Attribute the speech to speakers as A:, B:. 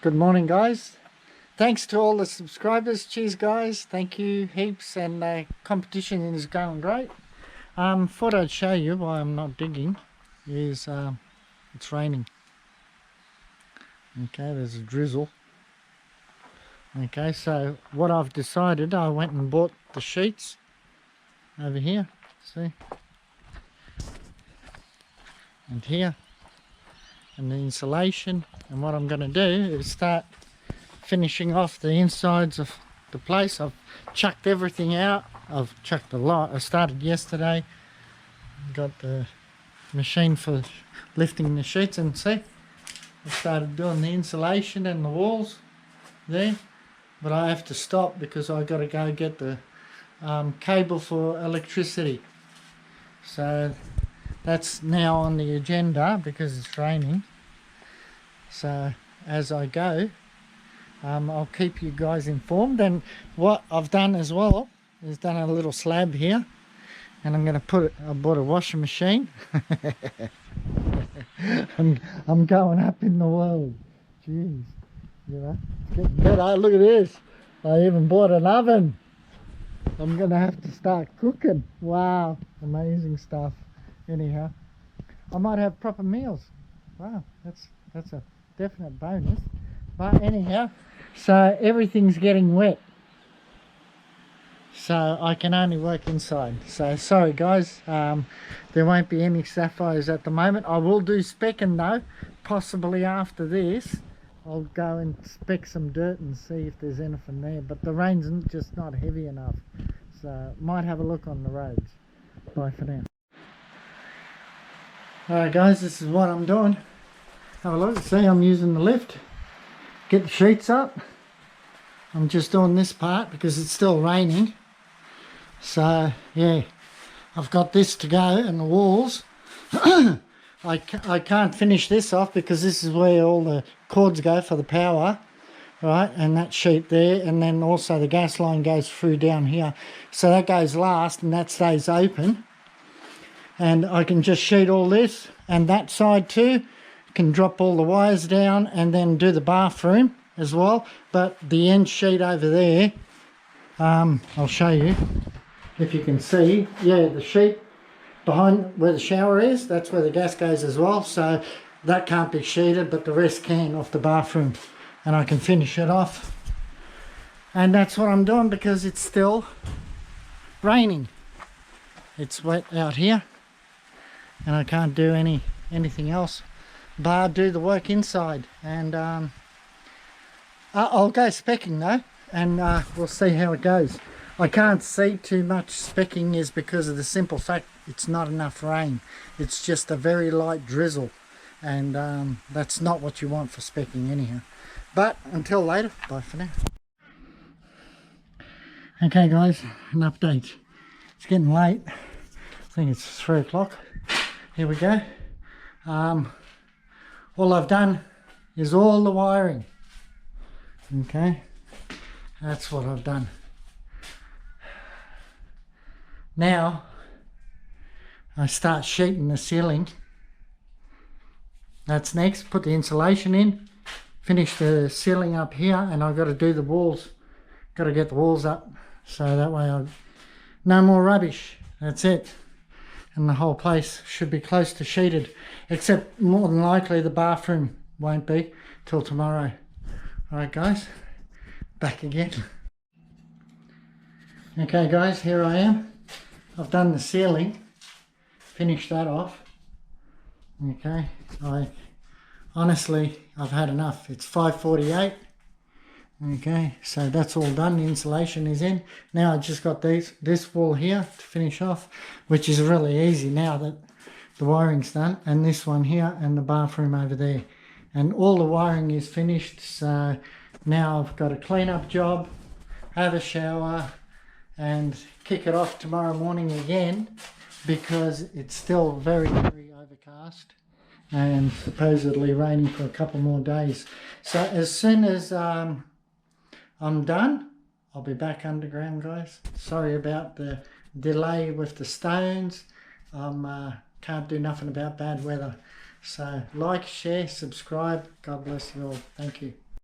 A: Good morning, guys. Thanks to all the subscribers. Cheers, guys. Thank you heaps, and competition is going great. Thought I'd show you why I'm not digging is it's raining. Okay, there's a drizzle. Okay, so what I've decided, I went and bought the sheets over here, see, and here, and the insulation. And what I'm going to do is start finishing off the insides of the place. I've chucked everything out. I've chucked a lot. I started yesterday. Got the machine for lifting the sheets, and see, I started doing the insulation and the walls there. But I have to stop because I got to go get the cable for electricity. So that's now on the agenda because it's raining. So as I go, I'll keep you guys informed. And what I've done as well is done a little slab here, and I'm going to put it, I bought a washing machine. I'm going up in the world. Jeez, you know, it's getting better. Look at this. I even bought an oven. I'm going to have to start cooking. Wow, amazing stuff. Anyhow, I might have proper meals. Wow, that's a definite bonus. But anyhow, so everything's getting wet, so I can only work inside. So sorry guys, there won't be any sapphires at the moment. I will do specking though. Possibly after this I'll go and spec some dirt and see if there's anything there, but the rain's just not heavy enough, so might have a look on the roads. Bye for now. Alright guys, this is what I'm doing. Have a look. See, I'm using the lift. Get the sheets up. I'm just doing this part because it's still raining. So yeah, I've got this to go, and the walls. I can't finish this off because this is where all the cords go for the power, right? And that sheet there, and then also the gas line goes through down here. So that goes last, and that stays open. And I can just sheet all this, and that side too. Can drop all the wires down and then do the bathroom as well. But the end sheet over there, I'll show you if you can see. Yeah, the sheet behind where the shower is, that's where the gas goes as well. So that can't be sheeted, but the rest can off the bathroom, and I can finish it off. And that's what I'm doing because it's still raining. It's wet out here, and I can't do anything else but do the work inside. And I'll go specking though, and we'll see how it goes. I can't see too much specking is because of the simple fact it's not enough rain. It's just a very light drizzle, and that's not what you want for specking anyhow. But until later, bye for now. Okay guys, an update. It's getting late. I think it's 3 o'clock. Here we go. All I've done is all the wiring. Okay, that's what I've done. Now I start sheeting the ceiling. That's next. Put the insulation in, finish the ceiling up here, and I've got to do the walls. Got to get the walls up, so that way no more rubbish. That's it. And the whole place should be close to sheeted, except more than likely the bathroom won't be till tomorrow. Alright guys, back again. Okay guys, here I am. I've done the ceiling, finished that off. Okay, honestly I've had enough. It's 5:48. Okay, so that's all done. The insulation is in. Now I just got this wall here to finish off, which is really easy now that the wiring's done, and this one here, and the bathroom over there, and all the wiring is finished. So now I've got a clean up job, have a shower, and kick it off tomorrow morning again, because it's still very overcast and supposedly raining for a couple more days. So as soon as I'm done, I'll be back underground, guys. Sorry about the delay with the stones. Can't do nothing about bad weather. So like, share, subscribe. God bless you all. Thank you.